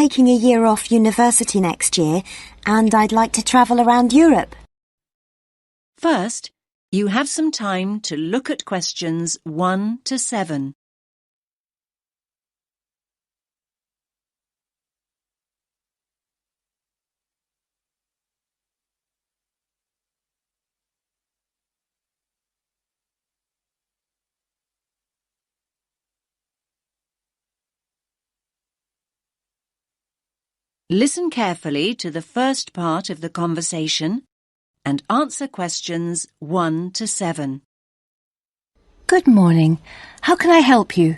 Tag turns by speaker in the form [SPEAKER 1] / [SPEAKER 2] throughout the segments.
[SPEAKER 1] taking a year off university next year, and I'd like to travel around Europe.
[SPEAKER 2] First, you have some time to look at questions 1 to 7. Listen carefully to the first part of the conversation and answer questions 1 to 7.
[SPEAKER 3] Good morning. How can I help you?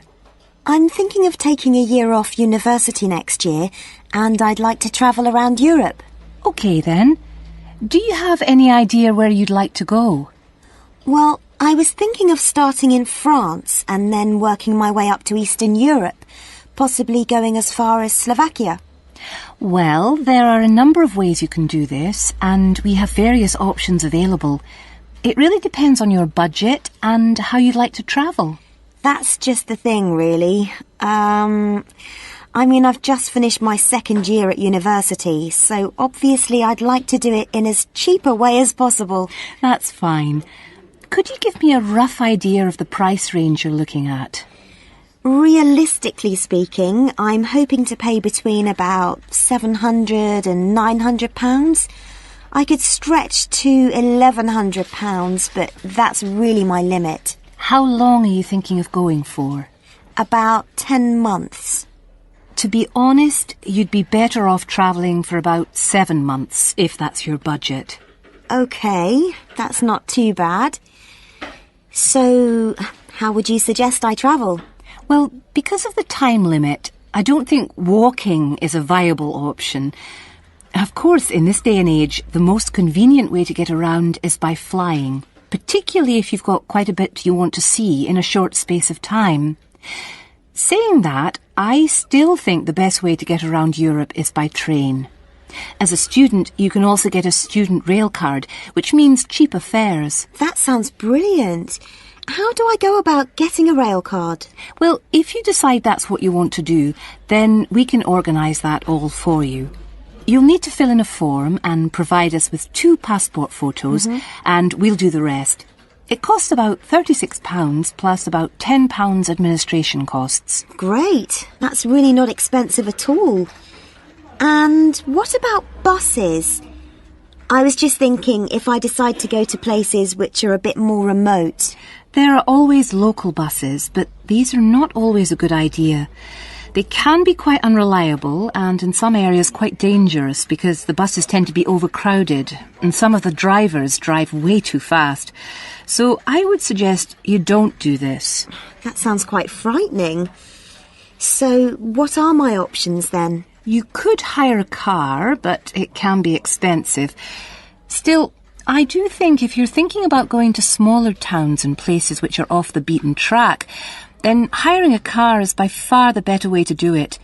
[SPEAKER 1] I'm thinking of taking a year off university next year, and I'd like to travel around Europe.
[SPEAKER 3] OK then. Do you have any idea where you'd like to go?
[SPEAKER 1] Well, I was thinking of starting in France and then working my way up to Eastern Europe, possibly going as far as Slovakia.
[SPEAKER 3] Well, there are a number of ways you can do this, and we have various options available. It really depends on your budget and how you'd like to travel.
[SPEAKER 1] That's just the thing, really. I've just finished my second year at university, so obviously I'd like to do it in as cheap a way as possible.
[SPEAKER 3] That's fine. Could you give me a rough idea of the price range you're looking at?
[SPEAKER 1] Realistically speaking, I'm hoping to pay between about £700 and £900. I could stretch to £1,100, but that's really my limit.
[SPEAKER 3] How long are you thinking of going for?
[SPEAKER 1] About 10 months.
[SPEAKER 3] To be honest, you'd be better off travelling for about 7 months, if that's your budget.
[SPEAKER 1] OK, that's not too bad. So, how would you suggest I travel?
[SPEAKER 3] Well, because of the time limit, I don't think walking is a viable option. Of course, in this day and age, the most convenient way to get around is by flying, particularly if you've got quite a bit you want to see in a short space of time. Saying that, I still think the best way to get around Europe is by train. As a student, you can also get a student rail card, which means cheaper fares.
[SPEAKER 1] That sounds brilliant. How do I go about getting a rail card?
[SPEAKER 3] Well, if you decide that's what you want to do, then we can organise that all for you. You'll need to fill in a form and provide us with 2 passport photos, and we'll do the rest. It costs about £36 plus about £10 administration costs.
[SPEAKER 1] Great. That's really not expensive at all. And what about buses? I was just thinking if I decide to go to places which are a bit more remote.
[SPEAKER 3] There are always local buses, but these are not always a good idea. They can be quite unreliable and in some areas quite dangerous because the buses tend to be overcrowded and some of the drivers drive way too fast. So I would suggest you don't do this.
[SPEAKER 1] That sounds quite frightening. So what are my options then?
[SPEAKER 3] You could hire a car, but it can be expensive. Still, I do think if you're thinking about going to smaller towns and places which are off the beaten track, then hiring a car is by far the better way to do it.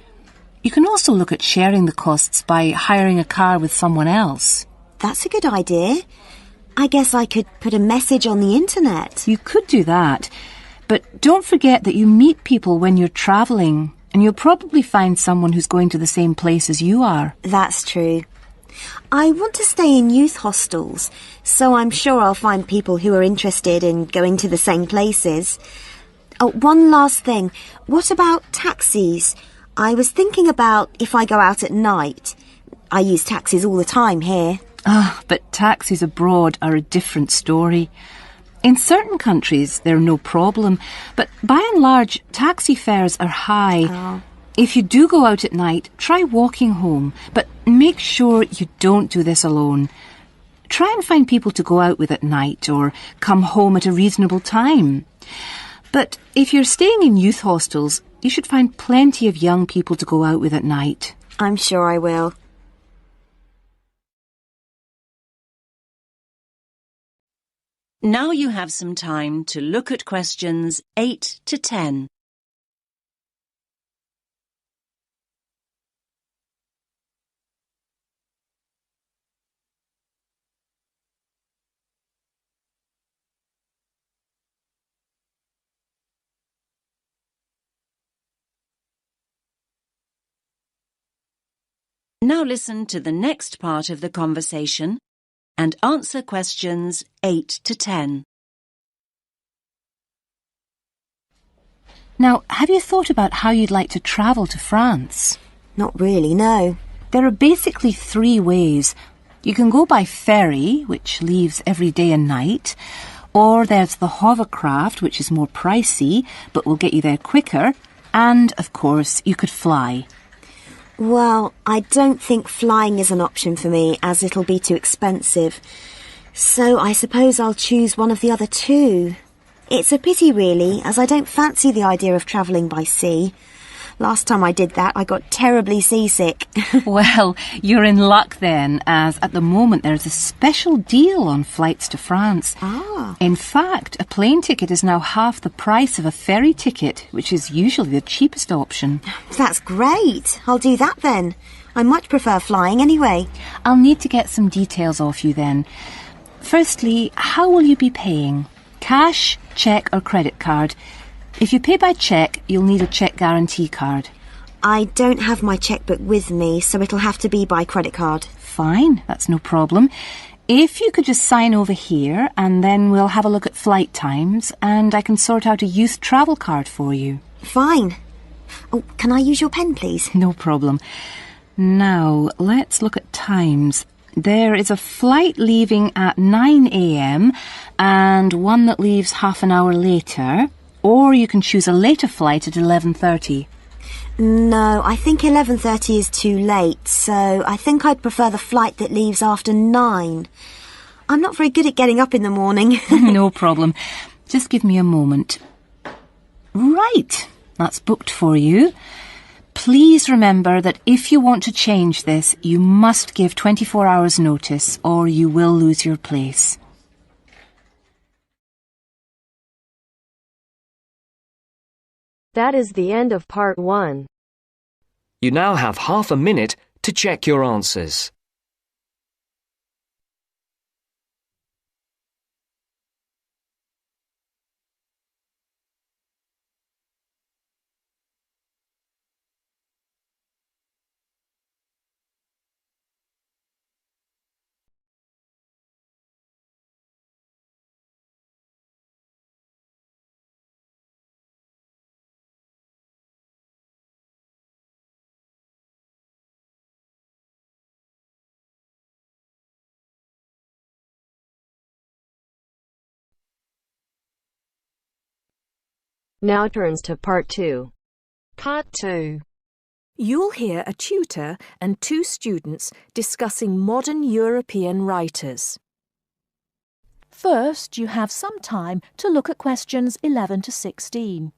[SPEAKER 3] You can also look at sharing the costs by hiring a car with someone else.
[SPEAKER 1] That's a good idea. I guess I could put a message on the internet.
[SPEAKER 3] You could do that, but don't forget that you meet people when you're travelling, and you'll probably find someone who's going to the same place as you are.
[SPEAKER 1] That's true. I want to stay in youth hostels, so I'm sure I'll find people who are interested in going to the same places. Oh, one last thing. What about taxis? I was thinking about if I go out at night. I use taxis all the time here.
[SPEAKER 3] But taxis abroad are a different story. In certain countries, they're no problem, but by and large, taxi fares are high.
[SPEAKER 1] Oh.
[SPEAKER 3] If you do go out at night, try walking home, but make sure you don't do this alone. Try and find people to go out with at night or come home at a reasonable time. But if you're staying in youth hostels, you should find plenty of young people to go out with at night.
[SPEAKER 1] I'm sure I will.
[SPEAKER 2] Now you have some time to look at questions 8 to 10. Now listen to the next part of the conversation and answer questions 8 to 10.
[SPEAKER 3] Now, have you thought about how you'd like to travel to France?
[SPEAKER 1] Not really, no.
[SPEAKER 3] There are basically 3 ways. You can go by ferry, which leaves every day and night, or there's the hovercraft, which is more pricey, but will get you there quicker, and, of course, you could fly.
[SPEAKER 1] Well, I don't think flying is an option for me, as it'll be too expensive. So I suppose I'll choose one of the other 2. It's a pity, really, as I don't fancy the idea of travelling by sea. Last time I did that, I got terribly seasick.
[SPEAKER 3] Well, you're in luck then, as at the moment there's a special deal on flights to France.
[SPEAKER 1] Ah.
[SPEAKER 3] In fact, a plane ticket is now half the price of a ferry ticket, which is usually the cheapest option.
[SPEAKER 1] That's great. I'll do that then. I much prefer flying anyway.
[SPEAKER 3] I'll need to get some details off you then. Firstly, how will you be paying? Cash, cheque or credit card? If you pay by cheque, you'll need a cheque guarantee card.
[SPEAKER 1] I don't have my chequebook with me, so it'll have to be by credit card.
[SPEAKER 3] Fine, that's no problem. If you could just sign over here, and then we'll have a look at flight times, and I can sort out a youth travel card for you.
[SPEAKER 1] Fine. Oh, can I use your pen, please?
[SPEAKER 3] No problem. Now, let's look at times. There is a flight leaving at 9 a.m. and one that leaves half an hour later. Or you can choose a later flight at 11:30.
[SPEAKER 1] No, I think 11:30 is too late, so I think I'd prefer the flight that leaves after 9. I'm not very good at getting up in the morning.
[SPEAKER 3] No problem. Just give me a moment. Right, that's booked for you. Please remember that if you want to change this, you must give 24 hours notice or you will lose your place.
[SPEAKER 4] That is the end of part 1.
[SPEAKER 5] You now have half a minute to check your answers.
[SPEAKER 4] Now turns to part 2.
[SPEAKER 6] Part 2. You'll hear a tutor and 2 students discussing modern European writers. First, you have some time to look at questions 11 to 16.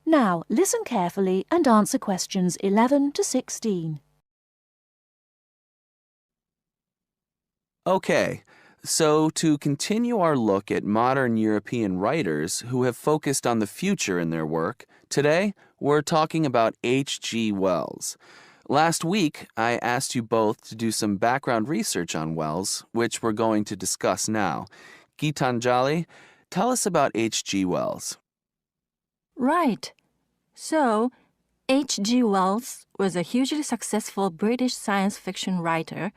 [SPEAKER 6] Now, listen carefully and answer questions 11 to 16.
[SPEAKER 7] Okay, so to continue our look at modern European writers who have focused on the future in their work, today we're talking about H.G. Wells. Last week, I asked you both to do some background research on Wells, which we're going to discuss now. Gitanjali, tell us about H.G. Wells.
[SPEAKER 8] Right. So, H.G. Wells was a hugely successful British science fiction writer,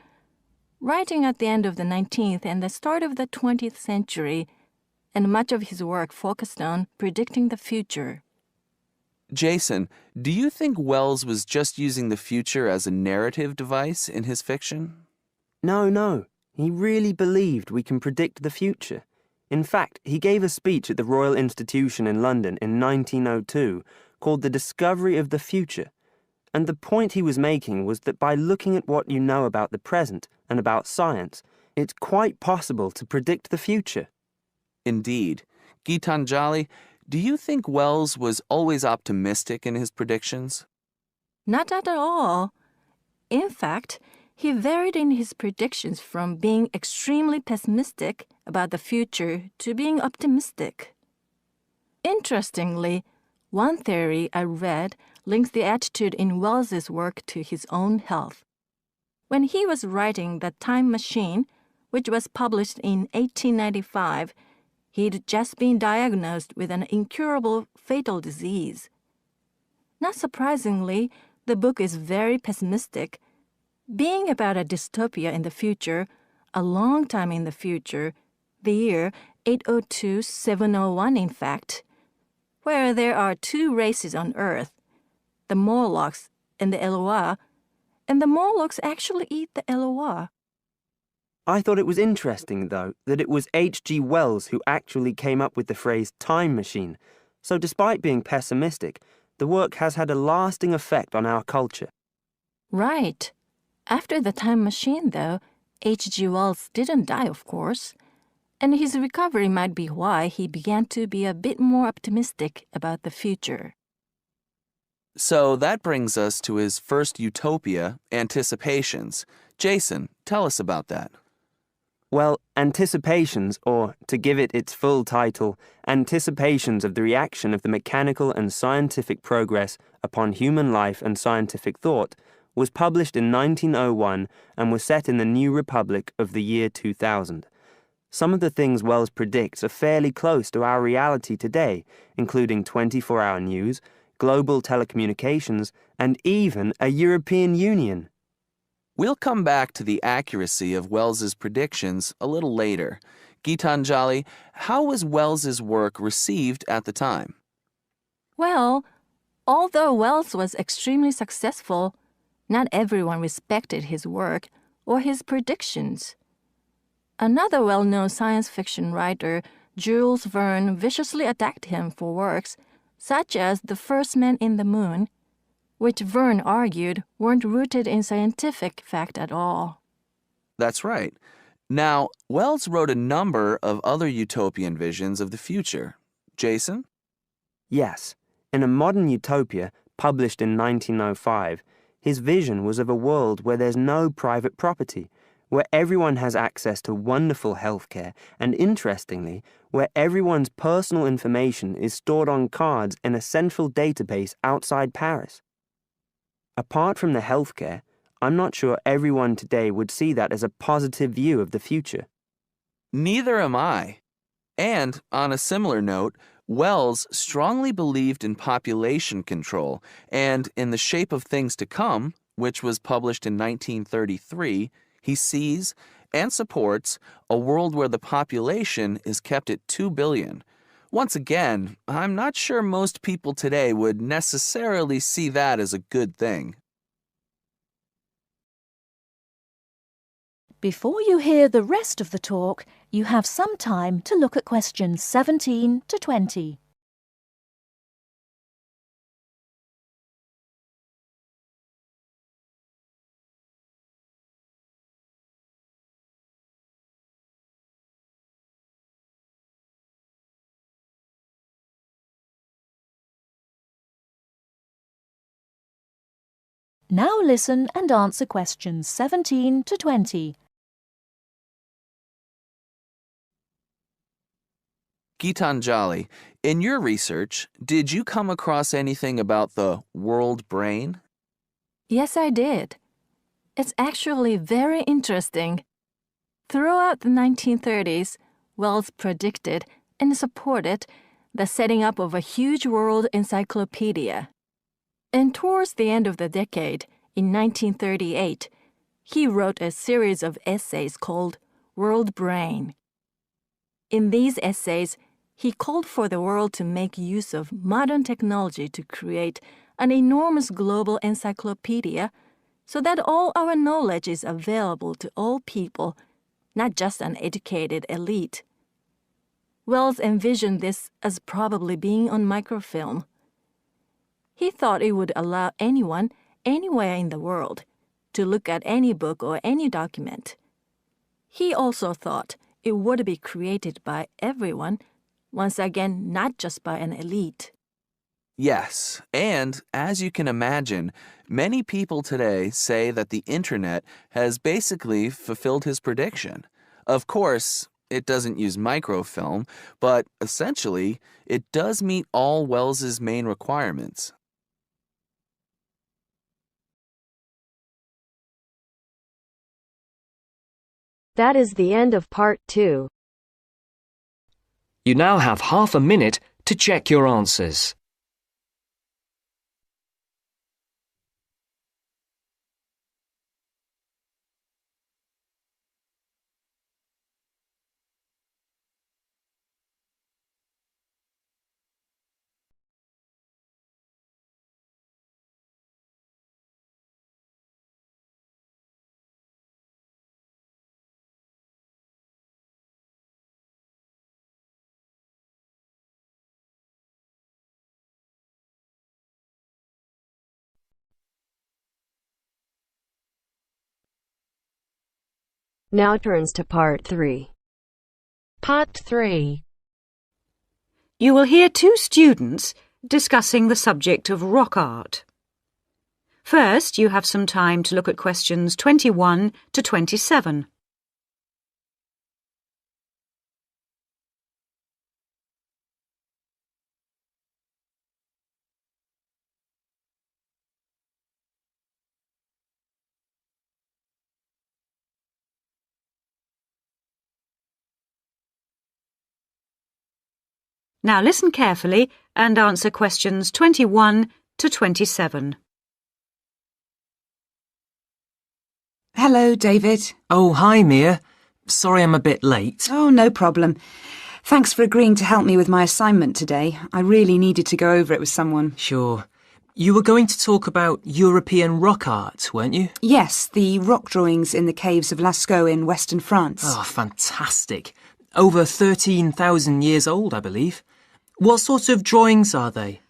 [SPEAKER 8] writing at the end of the 19th and the start of the 20th century, and much of his work focused on predicting the future.
[SPEAKER 7] Jason, do you think Wells was just using the future as a narrative device in his fiction?
[SPEAKER 9] No. He really believed we can predict the future. In fact, he gave a speech at the Royal Institution in London in 1902 called The Discovery of the Future. And the point he was making was that by looking at what you know about the present and about science, it's quite possible to predict the future.
[SPEAKER 7] Indeed. Gitanjali, do you think Wells was always optimistic in his predictions?
[SPEAKER 8] Not at all. In fact, He varied in his predictions from being extremely pessimistic about the future to being optimistic. Interestingly, one theory I read links the attitude in Wells's work to his own health. When he was writing The Time Machine, which was published in 1895, he'd just been diagnosed with an incurable fatal disease. Not surprisingly, the book is very pessimistic, being about a dystopia in the future, a long time in the future, the year 802-701 in fact, where there are two races on Earth, the Morlocks and the Eloi, and the Morlocks actually eat the Eloi.
[SPEAKER 9] I thought it was interesting, though, that it was H.G. Wells who actually came up with the phrase time machine, so despite being pessimistic, the work has had a lasting effect on our culture.
[SPEAKER 8] Right. After The Time Machine, though, H.G. Wells didn't die, of course, and his recovery might be why he began to be a bit more optimistic about the future.
[SPEAKER 7] So that brings us to his first utopia, Anticipations. Jason, tell us about that.
[SPEAKER 9] Well, Anticipations, or to give it its full title, Anticipations of the Reaction of the Mechanical and Scientific Progress upon Human Life and Scientific Thought, was published in 1901 and was set in the New Republic of the year 2000. Some of the things Wells predicts are fairly close to our reality today, including 24-hour news, global telecommunications, and even a European Union.
[SPEAKER 7] We'll come back to the accuracy of Wells's predictions a little later. Gitanjali, how was Wells's work received at the time?
[SPEAKER 8] Well, although Wells was extremely successful, not everyone respected his work or his predictions. Another well-known science fiction writer, Jules Verne, viciously attacked him for works such as The First Man in the Moon, which Verne argued weren't rooted in scientific fact at all.
[SPEAKER 7] That's right. Now, Wells wrote a number of other utopian visions of the future. Jason?
[SPEAKER 9] Yes, in A Modern Utopia, published in 1905, his vision was of a world where there's no private property, where everyone has access to wonderful healthcare, and interestingly, where everyone's personal information is stored on cards in a central database outside Paris. Apart from the healthcare, I'm not sure everyone today would see that as a positive view of the future.
[SPEAKER 7] Neither am I. And, on a similar note, Wells strongly believed in population control, and in The Shape of Things to Come, which was published in 1933, he sees and supports a world where the population is kept at 2 billion. Once again, I'm not sure most people today would necessarily see that as a good thing.
[SPEAKER 10] Before you hear the rest of the talk, you have some time to look at questions 17 to 20. Now listen and answer questions 17 to 20.
[SPEAKER 7] Gitanjali, in your research, did you come across anything about the world brain?
[SPEAKER 8] Yes, I did. It's actually very interesting. Throughout the 1930s, Wells predicted and supported the setting up of a huge world encyclopedia. And towards the end of the decade, in 1938, he wrote a series of essays called World Brain. In these essays, he called for the world to make use of modern technology to create an enormous global encyclopedia so that all our knowledge is available to all people, not just an educated elite. Wells envisioned this as probably being on microfilm. He thought it would allow anyone, anywhere in the world, to look at any book or any document. He also thought it would be created by everyone, once again not just by an elite.
[SPEAKER 7] Yes, and as you can imagine, many people today say that the internet has basically fulfilled his prediction. Of course, it doesn't use microfilm, but essentially, it does meet all Wells's main requirements.
[SPEAKER 4] That is the end of part 2.
[SPEAKER 5] You now have half a minute to check your answers.
[SPEAKER 4] Now turns to part 3.
[SPEAKER 11] Part 3.
[SPEAKER 12] You will hear two students discussing the subject of rock art. First, you have some time to look at questions 21 to 27. Now listen carefully and answer questions 21 to 27.
[SPEAKER 13] Hello, David.
[SPEAKER 14] Oh, hi, Mia. Sorry I'm a bit late.
[SPEAKER 13] Oh, no problem. Thanks for agreeing to help me with my assignment today. I really needed to go over it with someone.
[SPEAKER 14] Sure. You were going to talk about European rock art, weren't you?
[SPEAKER 13] Yes, the rock drawings in the caves of Lascaux in western France.
[SPEAKER 14] Oh, fantastic. Over 13,000 years old, I believe. What sort of drawings are they?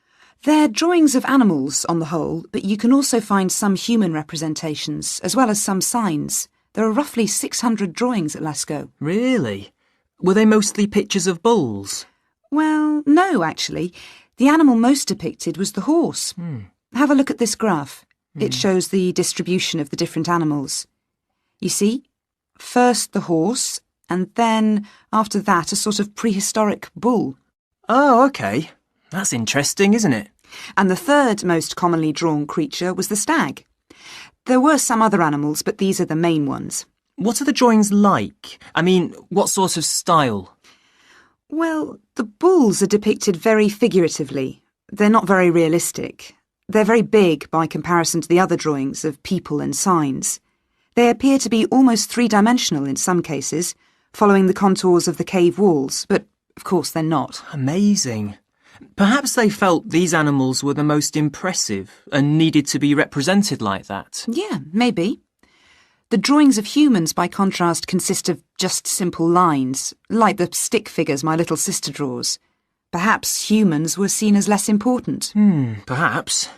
[SPEAKER 13] They're drawings of animals on the whole, but you can also find some human representations, as well as some signs. There are roughly 600 drawings at Lascaux.
[SPEAKER 14] Really? Were they mostly pictures of bulls?
[SPEAKER 13] Well, no, actually. The animal most depicted was the horse. Have a look at this graph. It shows the distribution of the different animals. You see, first the horse, and then, after that, a sort of prehistoric bull.
[SPEAKER 14] Oh, OK. That's interesting, isn't it?
[SPEAKER 13] And the third most commonly drawn creature was the stag. There were some other animals, but these are the main ones.
[SPEAKER 14] What are the drawings like? I mean, what sort of style?
[SPEAKER 13] Well, the bulls are depicted very figuratively. They're not very realistic. They're very big by comparison to the other drawings of people and signs. They appear to be almost three-dimensional in some cases, following the contours of the cave walls, but of course they're not.
[SPEAKER 14] Amazing. Perhaps they felt these animals were the most impressive and needed to be represented like that.
[SPEAKER 13] Yeah, maybe. The drawings of humans, by contrast, consist of just simple lines, like the stick figures my little sister draws. Perhaps humans were seen as less important.
[SPEAKER 14] Perhaps.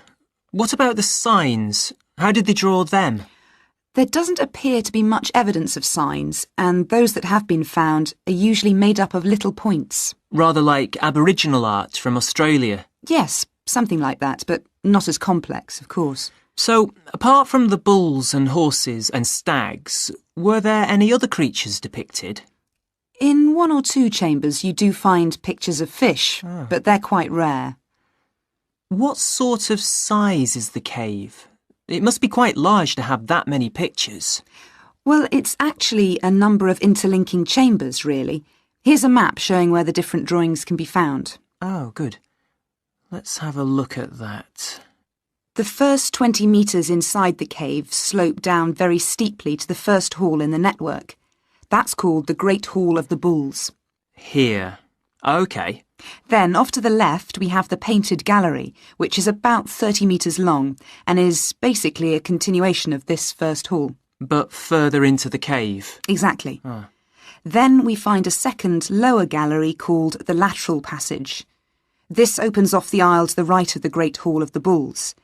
[SPEAKER 14] What about the signs? How did they draw them?
[SPEAKER 13] There doesn't appear to be much evidence of signs, and those that have been found are usually made up of little points.
[SPEAKER 14] Rather like Aboriginal art from Australia.
[SPEAKER 13] Yes, something like that, but not as complex, of course.
[SPEAKER 14] So, apart from the bulls and horses and stags, were there any other creatures depicted?
[SPEAKER 13] In one or two chambers you do find pictures of fish, but they're quite rare.
[SPEAKER 14] What sort of size is the cave? It must be quite large to have that many pictures.
[SPEAKER 13] Well, it's actually a number of interlinking chambers, really. Here's a map showing where the different drawings can be found.
[SPEAKER 14] Oh, good. Let's have a look at that.
[SPEAKER 13] The first 20 metres inside the cave slope down very steeply to the first hall in the network. That's called the Great Hall of the Bulls.
[SPEAKER 14] Here. OK.
[SPEAKER 13] Then, off to the left, we have the Painted Gallery, which is about 30 metres long and is basically a continuation of this first hall.
[SPEAKER 14] But further into the cave.
[SPEAKER 13] Exactly. Then we find a second, lower gallery called the Lateral Passage. This opens off the aisle to the right of the Great Hall of the Bulls.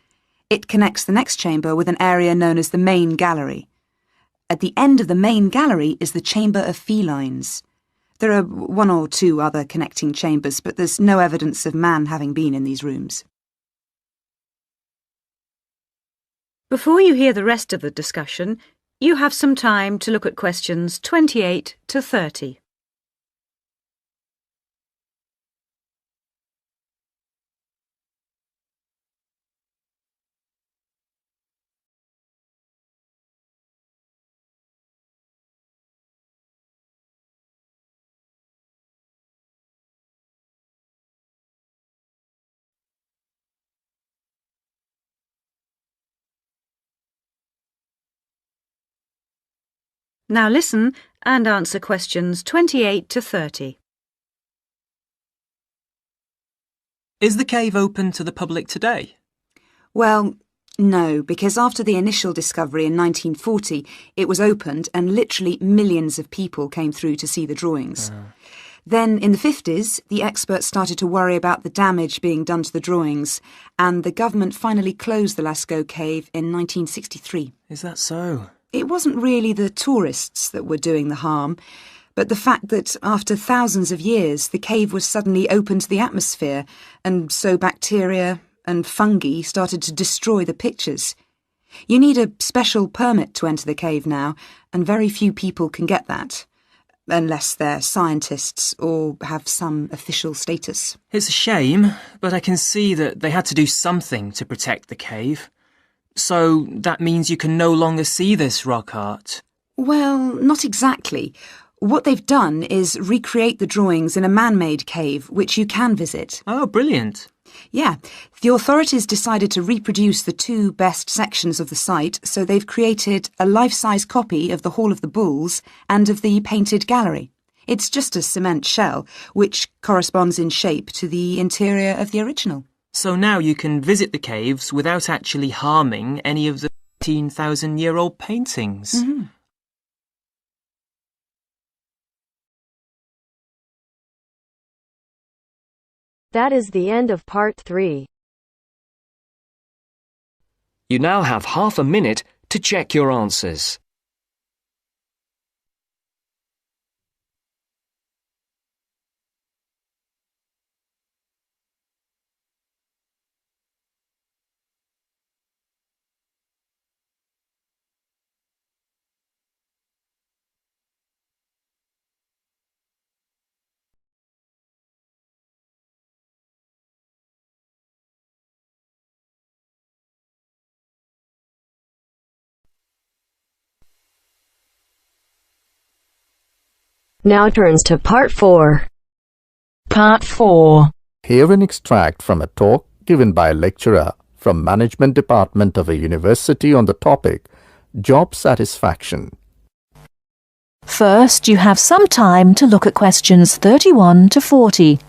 [SPEAKER 13] It connects the next chamber with an area known as the Main Gallery. At the end of the Main Gallery is the Chamber of Felines. There are one or two other connecting chambers, but there's no evidence of man having been in these rooms.
[SPEAKER 12] Before you hear the rest of the discussion, you have some time to look at questions 28 to 30. Now listen and answer questions 28 to 30.
[SPEAKER 14] Is the cave open to the public today?
[SPEAKER 13] Well, no, because after the initial discovery in 1940, it was opened and literally millions of people came through to see the drawings. Then, in the 50s, the experts started to worry about the damage being done to the drawings, and the government finally closed the Lascaux cave in 1963.
[SPEAKER 14] Is that so?
[SPEAKER 13] It wasn't really the tourists that were doing the harm, but the fact that after thousands of years the cave was suddenly open to the atmosphere, and so bacteria and fungi started to destroy the pictures. You need a special permit to enter the cave now, and very few people can get that, unless they're scientists or have some official status.
[SPEAKER 14] It's a shame, but I can see that they had to do something to protect the cave. So that means you can no longer see this rock art?
[SPEAKER 13] Well, not exactly. What they've done is recreate the drawings in a man-made cave, which you can visit.
[SPEAKER 14] Oh, brilliant.
[SPEAKER 13] Yeah, the authorities decided to reproduce the two best sections of the site, so they've created a life-size copy of the Hall of the Bulls and of the painted gallery. It's just a cement shell, which corresponds in shape to the interior of the original.
[SPEAKER 14] So now you can visit the caves without actually harming any of the 18,000-year-old paintings.
[SPEAKER 13] Mm-hmm.
[SPEAKER 4] That is the end of part 3.
[SPEAKER 5] You now have half a minute to check your answers.
[SPEAKER 4] Now turns to part 4.
[SPEAKER 11] Part 4.
[SPEAKER 15] Hear an extract from a talk given by a lecturer from Management Department of a university on the topic Job Satisfaction.
[SPEAKER 10] First, you have some time to look at questions 31 to 40.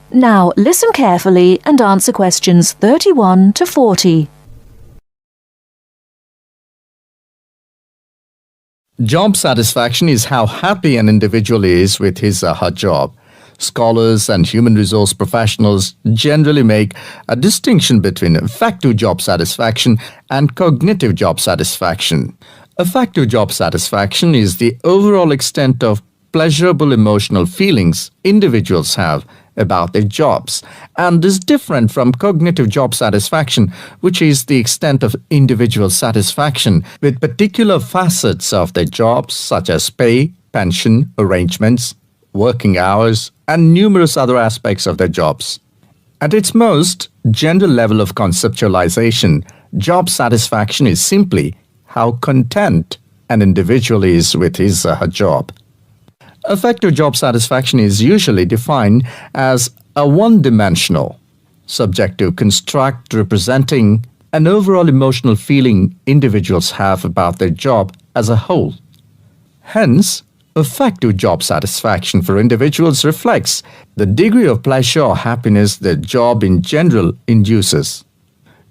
[SPEAKER 10] Now listen carefully and answer questions 31 to 40.
[SPEAKER 15] Job satisfaction is how happy an individual is with his or her job. Scholars and human resource professionals generally make a distinction between affective job satisfaction and cognitive job satisfaction. Affective job satisfaction is the overall extent of pleasurable emotional feelings individuals have about their jobs, and is different from cognitive job satisfaction, which is the extent of individual satisfaction with particular facets of their jobs such as pay, pension, arrangements, working hours, and numerous other aspects of their jobs. At its most general level of conceptualization, job satisfaction is simply how content an individual is with his or her job. Affective job satisfaction is usually defined as a one-dimensional, subjective construct representing an overall emotional feeling individuals have about their job as a whole. Hence, Effective job satisfaction for individuals reflects the degree of pleasure or happiness the job in general induces.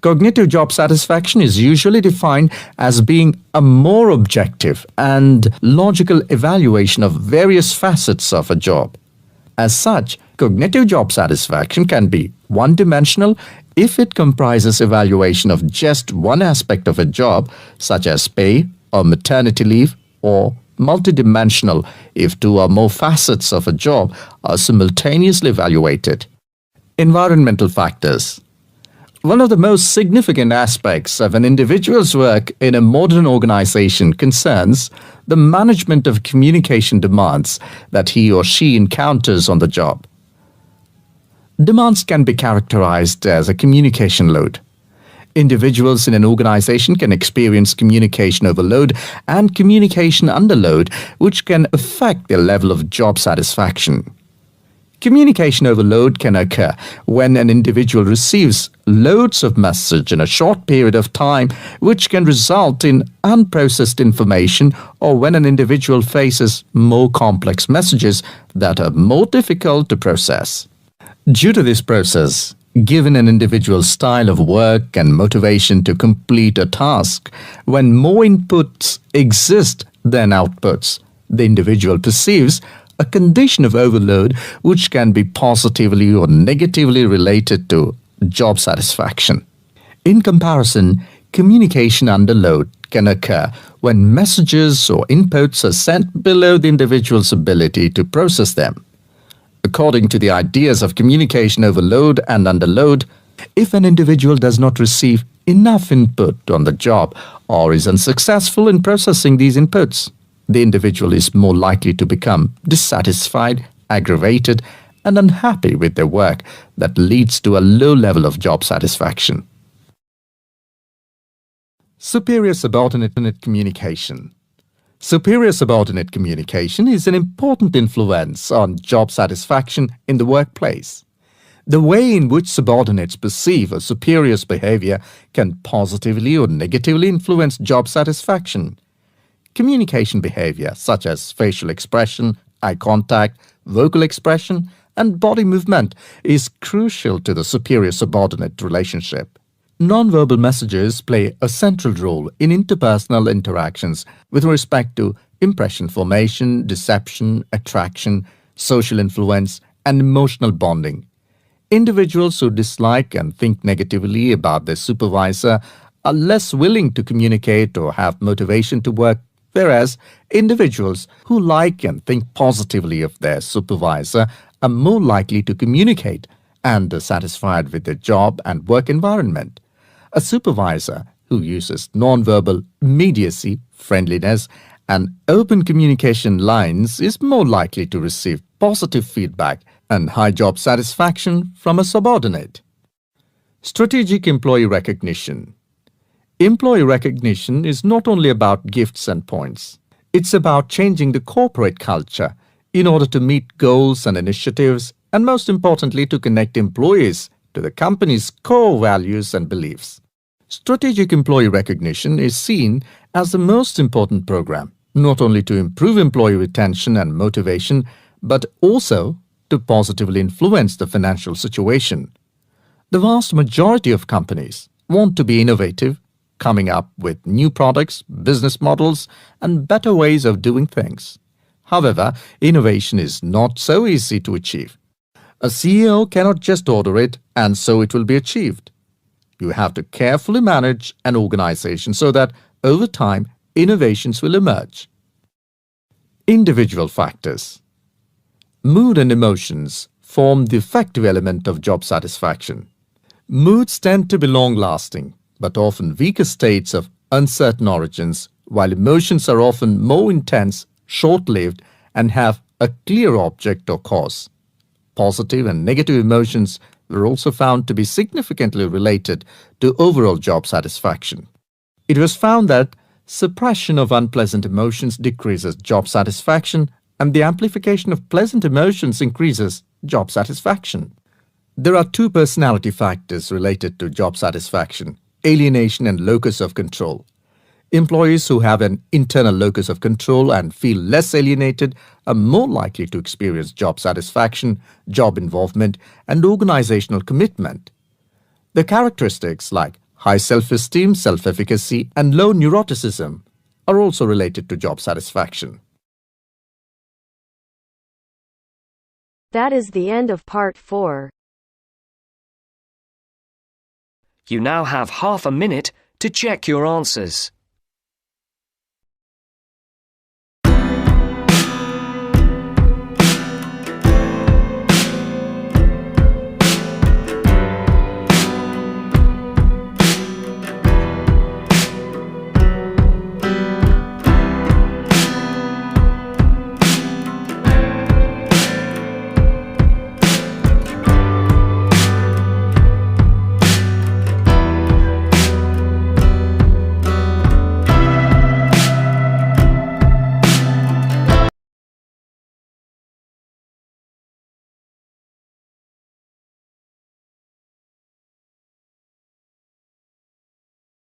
[SPEAKER 15] Cognitive job satisfaction is usually defined as being a more objective and logical evaluation of various facets of a job. As such, cognitive job satisfaction can be one-dimensional if it comprises evaluation of just one aspect of a job, such as pay or maternity leave, or multidimensional if two or more facets of a job are simultaneously evaluated. Environmental factors. One of the most significant aspects of an individual's work in a modern organization concerns the management of communication demands that he or she encounters on the job. Demands can be characterized as a communication load. Individuals in an organization can experience communication overload and communication underload, which can affect their level of job satisfaction. Communication overload can occur when an individual receives loads of message in a short period of time, which can result in unprocessed information, or when an individual faces more complex messages that are more difficult to process. Due to this process, given an individual's style of work and motivation to complete a task, when more inputs exist than outputs, the individual perceives a condition of overload which can be positively or negatively related to job satisfaction. In comparison, communication underload can occur when messages or inputs are sent below the individual's ability to process them. According to the ideas of communication overload and underload, if an individual does not receive enough input on the job or is unsuccessful in processing these inputs, the individual is more likely to become dissatisfied, aggravated, and unhappy with their work that leads to a low level of job satisfaction. Superior-subordinate communication. Superior-subordinate communication is an important influence on job satisfaction in the workplace. The way in which subordinates perceive a superior's behavior can positively or negatively influence job satisfaction. Communication behavior, such as facial expression, eye contact, vocal expression, and body movement, is crucial to the superior-subordinate relationship. Nonverbal messages play a central role in interpersonal interactions with respect to impression formation, deception, attraction, social influence, and emotional bonding. Individuals who dislike and think negatively about their supervisor are less willing to communicate or have motivation to work, whereas individuals who like and think positively of their supervisor are more likely to communicate and are satisfied with their job and work environment. A supervisor who uses nonverbal immediacy, friendliness, and open communication lines is more likely to receive positive feedback and high job satisfaction from a subordinate. Strategic employee recognition. Employee recognition is not only about gifts and points. It's about changing the corporate culture in order to meet goals and initiatives, and most importantly, to connect employees to the company's core values and beliefs. Strategic employee recognition is seen as the most important program, not only to improve employee retention and motivation, but also to positively influence the financial situation. The vast majority of companies want to be innovative, coming up with new products, business models, and better ways of doing things. However, innovation is not so easy to achieve. A CEO cannot just order it and so it will be achieved. You have to carefully manage an organization so that, over time, innovations will emerge. Individual factors. Mood and emotions form the effective element of job satisfaction. Moods tend to be long-lasting, but often weaker states of uncertain origins, while emotions are often more intense, short-lived, and have a clear object or cause. Positive and negative emotions were also found to be significantly related to overall job satisfaction. It was found that suppression of unpleasant emotions decreases job satisfaction, and the amplification of pleasant emotions increases job satisfaction. There are two personality factors related to job satisfaction: alienation and locus of control. Employees who have an internal locus of control and feel less alienated are more likely to experience job satisfaction, job involvement, and organizational commitment. The characteristics like high self-esteem, self-efficacy, and low neuroticism are also related to job satisfaction.
[SPEAKER 4] That is the end of part 4.
[SPEAKER 5] You now have half a minute to check your answers.